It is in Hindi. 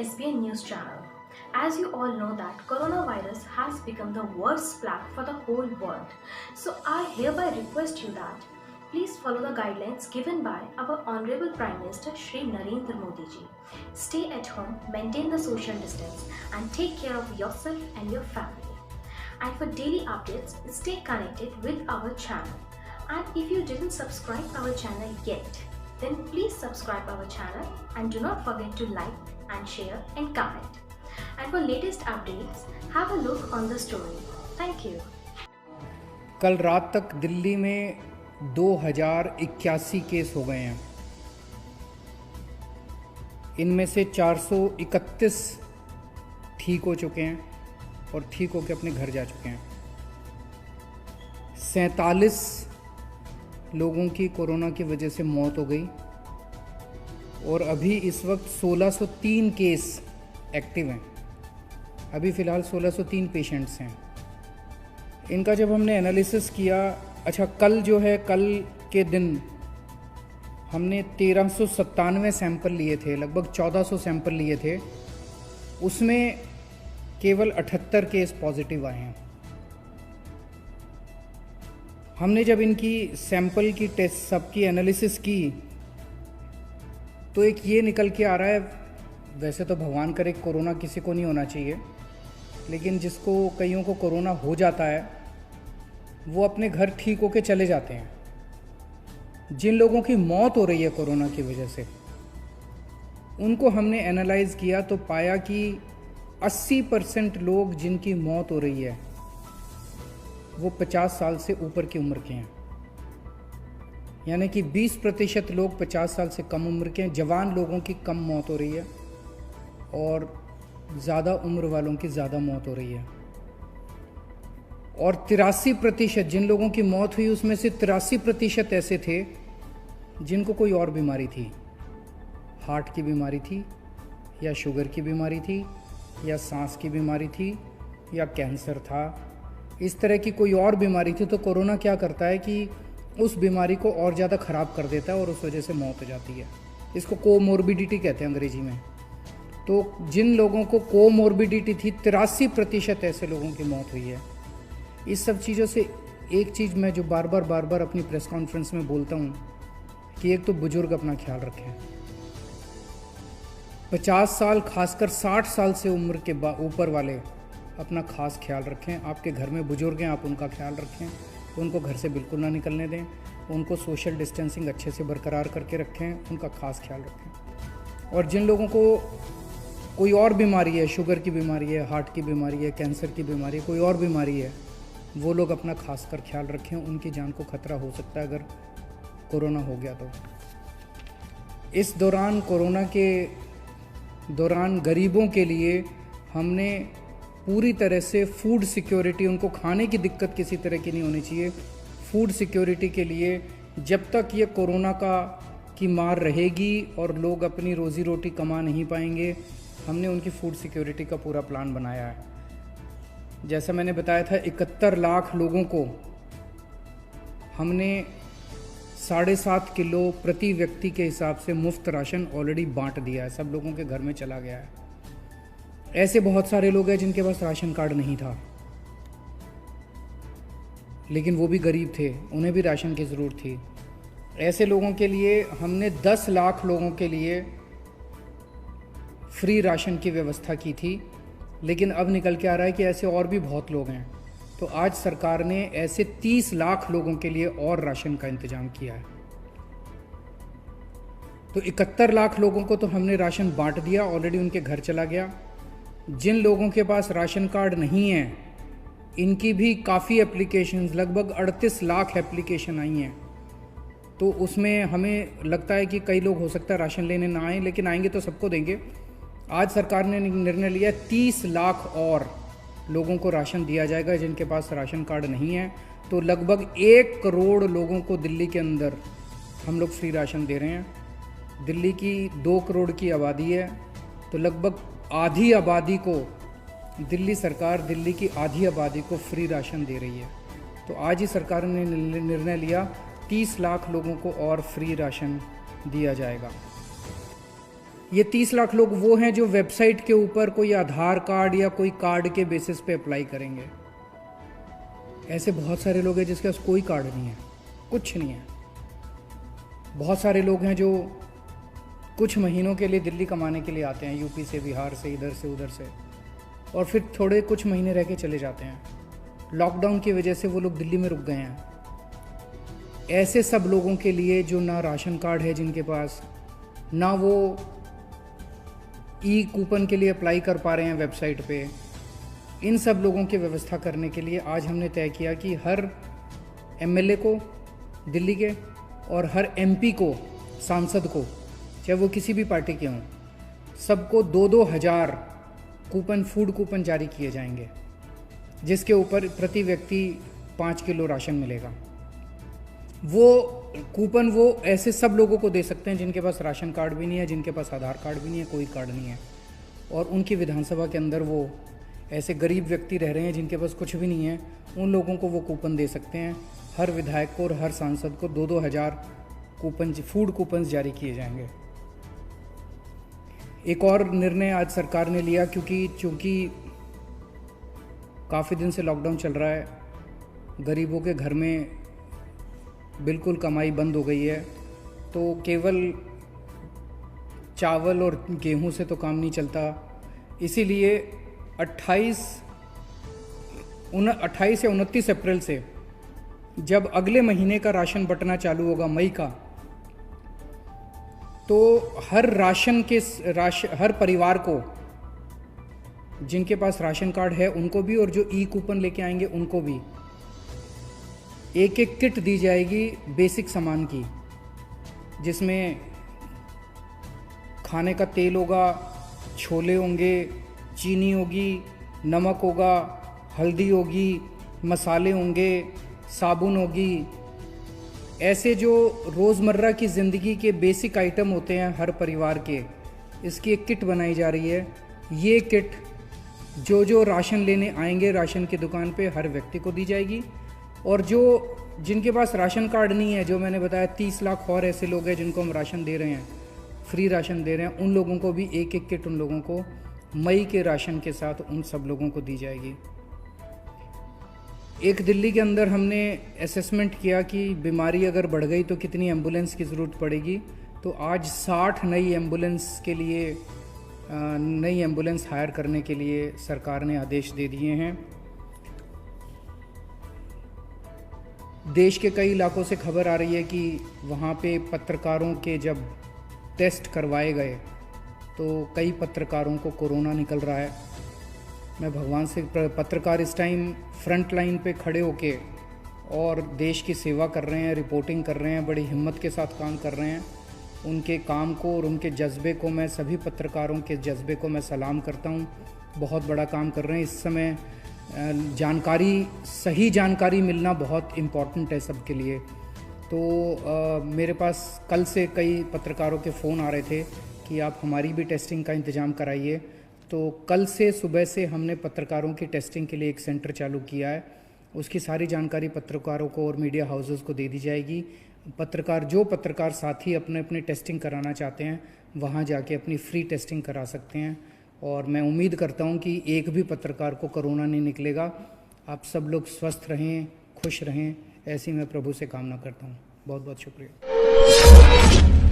SBN News channel. As you all know that coronavirus has become the worst plague for the whole world. So I hereby request you that please follow the guidelines given by our Honorable Prime Minister Shri Narendra Modi ji. Stay at home, maintain the social distance and take care of yourself and your family. And for daily updates, stay connected with our channel. And if you didn't subscribe our channel yet, then please subscribe our channel and do not forget to like and share and comment. And for latest updates, have a look on the story. Thank you. कल रात तक दिल्ली में 2081 केस हो गए हैं। इनमें से 431 ठीक हो चुके हैं और ठीक होकर अपने घर जा चुके हैं। 47 लोगों की कोरोना की वजह से मौत हो गई और अभी इस वक्त 1603 केस एक्टिव हैं। अभी फ़िलहाल 1603 पेशेंट्स हैं। इनका जब हमने एनालिसिस किया, अच्छा कल जो है, कल के दिन हमने 1397 सैंपल लिए थे, लगभग 1400 सैंपल लिए थे, उसमें केवल 78 केस पॉजिटिव आए हैं। हमने जब इनकी सैंपल की टेस्ट सबकी एनालिसिस की तो एक ये निकल के आ रहा है, वैसे तो भगवान करे कोरोना किसी को नहीं होना चाहिए, लेकिन जिसको कईयों को कोरोना हो जाता है वो अपने घर ठीक होके चले जाते हैं। जिन लोगों की मौत हो रही है कोरोना की वजह से, उनको हमने एनालाइज किया तो पाया कि 80% लोग जिनकी मौत हो रही है वो 50 साल से ऊपर की उम्र के हैं। यानी कि 20% लोग 50 साल से कम उम्र के हैं। जवान लोगों की कम मौत हो रही है और ज़्यादा उम्र वालों की ज़्यादा मौत हो रही है। और 83% जिन लोगों की मौत हुई उसमें से 83% ऐसे थे जिनको कोई और बीमारी थी, हार्ट की बीमारी थी या शुगर की बीमारी थी या सांस की बीमारी थी या कैंसर था, इस तरह की कोई और बीमारी थी। तो कोरोना क्या करता है कि उस बीमारी को और ज़्यादा ख़राब कर देता है और उस वजह से मौत हो जाती है। इसको कोमोर्बिडिटी कहते हैं अंग्रेजी में। तो जिन लोगों को कोमोर्बिडिटी थी, 83% ऐसे लोगों की मौत हुई है। इस सब चीज़ों से एक चीज़ मैं जो बार बार अपनी प्रेस कॉन्फ्रेंस में बोलता हूँ कि एक तो बुजुर्ग अपना ख्याल रखें। 50 साल, खासकर 60 साल से उम्र के ऊपर वाले अपना खास ख्याल रखें। आपके घर में बुजुर्ग हैं, आप उनका ख्याल रखें, उनको घर से बिल्कुल ना निकलने दें, उनको सोशल डिस्टेंसिंग अच्छे से बरकरार करके रखें, उनका खास ख्याल रखें। और जिन लोगों को कोई और बीमारी है, शुगर की बीमारी है, हार्ट की बीमारी है, कैंसर की बीमारी है, कोई और बीमारी है, वो लोग अपना खास कर ख्याल रखें। उनकी जान को खतरा हो सकता है अगर कोरोना हो गया तो। इस दौरान, कोरोना के दौरान गरीबों के लिए हमने पूरी तरह से फूड सिक्योरिटी, उनको खाने की दिक्कत किसी तरह की नहीं होनी चाहिए, फूड सिक्योरिटी के लिए जब तक ये कोरोना की मार रहेगी और लोग अपनी रोज़ी रोटी कमा नहीं पाएंगे, हमने उनकी फूड सिक्योरिटी का पूरा प्लान बनाया है। जैसा मैंने बताया था, 71 लाख लोगों को हमने 7.5 किलो प्रति व्यक्ति के हिसाब से मुफ्त राशन ऑलरेडी बांट दिया है, सब लोगों के घर में चला गया है। ऐसे बहुत सारे लोग हैं जिनके पास राशन कार्ड नहीं था, लेकिन वो भी गरीब थे, उन्हें भी राशन की ज़रूरत थी। ऐसे लोगों के लिए हमने 10 लाख लोगों के लिए फ्री राशन की व्यवस्था की थी, लेकिन अब निकल के आ रहा है कि ऐसे और भी बहुत लोग हैं। तो आज सरकार ने ऐसे 30 लाख लोगों के लिए और राशन का इंतजाम किया है। तो 71 लाख लोगों को तो हमने राशन बांट दिया, ऑलरेडी उनके घर चला गया। जिन लोगों के पास राशन कार्ड नहीं है, इनकी भी काफ़ी एप्लीकेशंस, लगभग 38 लाख एप्लीकेशन आई हैं। तो उसमें हमें लगता है कि कई लोग हो सकता है राशन लेने ना आए, लेकिन आएंगे तो सबको देंगे। आज सरकार ने निर्णय लिया 30 लाख और लोगों को राशन दिया जाएगा जिनके पास राशन कार्ड नहीं है। तो लगभग 1 करोड़ लोगों को दिल्ली के अंदर हम लोग फ्री राशन दे रहे हैं। दिल्ली की 2 करोड़ की आबादी है, तो लगभग आधी आबादी को दिल्ली सरकार, दिल्ली की आधी आबादी को फ्री राशन दे रही है। तो आज ही सरकार ने निर्णय लिया 30 लाख लोगों को और फ्री राशन दिया जाएगा। ये 30 लाख लोग वो हैं जो वेबसाइट के ऊपर कोई आधार कार्ड या कोई कार्ड के बेसिस पे अप्लाई करेंगे। ऐसे बहुत सारे लोग हैं जिसके पास कोई कार्ड नहीं है, कुछ नहीं है। बहुत सारे लोग हैं जो कुछ महीनों के लिए दिल्ली कमाने के लिए आते हैं, यूपी से, बिहार से, इधर से उधर से, और फिर थोड़े कुछ महीने रह के चले जाते हैं। लॉकडाउन की वजह से वो लोग दिल्ली में रुक गए हैं। ऐसे सब लोगों के लिए जो ना राशन कार्ड है जिनके पास, ना वो ई कूपन के लिए अप्लाई कर पा रहे हैं वेबसाइट पे, इन सब लोगों की व्यवस्था करने के लिए आज हमने तय किया कि हर एमएलए को दिल्ली के और हर एमपी को, सांसद को, चाहे वो किसी भी पार्टी के हों, सबको 2-2 हज़ार कूपन, फूड कूपन जारी किए जाएंगे, जिसके ऊपर प्रति व्यक्ति 5 किलो राशन मिलेगा। वो कूपन वो ऐसे सब लोगों को दे सकते हैं जिनके पास राशन कार्ड भी नहीं है, जिनके पास आधार कार्ड भी नहीं है, कोई कार्ड नहीं है, और उनकी विधानसभा के अंदर वो ऐसे गरीब व्यक्ति रह रहे हैं जिनके पास कुछ भी नहीं है, उन लोगों को वो कूपन दे सकते हैं। हर विधायक को और हर सांसद को 2-2 हज़ार कूपन, फूड कूपन जारी किए जाएंगे। एक और निर्णय आज सरकार ने लिया, चूँकि काफ़ी दिन से लॉकडाउन चल रहा है, गरीबों के घर में बिल्कुल कमाई बंद हो गई है, तो केवल चावल और गेहूं से तो काम नहीं चलता। इसीलिए 28 या 29 अप्रैल से जब अगले महीने का राशन बंटना चालू होगा, मई का, तो हर परिवार को, जिनके पास राशन कार्ड है उनको भी, और जो ई कूपन लेके आएंगे उनको भी, एक किट दी जाएगी बेसिक सामान की, जिसमें खाने का तेल होगा, छोले होंगे, चीनी होगी, नमक होगा, हल्दी होगी, मसाले होंगे, साबुन होगी। ऐसे जो रोज़मर्रा की ज़िंदगी के बेसिक आइटम होते हैं हर परिवार के, इसकी एक किट बनाई जा रही है। ये किट जो राशन लेने आएंगे राशन की दुकान पे, हर व्यक्ति को दी जाएगी। और जिनके पास राशन कार्ड नहीं है, जो मैंने बताया 30 लाख और ऐसे लोग हैं जिनको हम राशन दे रहे हैं, फ्री राशन दे रहे हैं, उन लोगों को भी एक किट उन लोगों को मई के राशन के साथ उन सब लोगों को दी जाएगी। एक दिल्ली के अंदर हमने असेसमेंट किया कि बीमारी अगर बढ़ गई तो कितनी एम्बुलेंस की ज़रूरत पड़ेगी, तो आज 60 नई एम्बुलेंस हायर करने के लिए सरकार ने आदेश दे दिए हैं। देश के कई इलाकों से खबर आ रही है कि वहाँ पे पत्रकारों के जब टेस्ट करवाए गए तो कई पत्रकारों को कोरोना निकल रहा है। मैं भगवान से, पत्रकार इस टाइम फ्रंट लाइन पे खड़े होके और देश की सेवा कर रहे हैं, रिपोर्टिंग कर रहे हैं, बड़ी हिम्मत के साथ काम कर रहे हैं। उनके काम को और उनके जज्बे को, मैं सभी पत्रकारों के जज्बे को मैं सलाम करता हूँ। बहुत बड़ा काम कर रहे हैं। इस समय सही जानकारी मिलना बहुत इम्पॉर्टेंट है सबके लिए। तो मेरे पास कल से कई पत्रकारों के फ़ोन आ रहे थे कि आप हमारी भी टेस्टिंग का इंतज़ाम कराइए। तो कल से सुबह से हमने पत्रकारों की टेस्टिंग के लिए एक सेंटर चालू किया है। उसकी सारी जानकारी पत्रकारों को और मीडिया हाउसेस को दे दी जाएगी। जो पत्रकार साथी अपने टेस्टिंग कराना चाहते हैं, वहाँ जाके अपनी फ्री टेस्टिंग करा सकते हैं। और मैं उम्मीद करता हूँ कि एक भी पत्रकार को कोरोना नहीं निकलेगा। आप सब लोग स्वस्थ रहें, खुश रहें, ऐसी मैं प्रभु से कामना करता हूँ। बहुत बहुत शुक्रिया।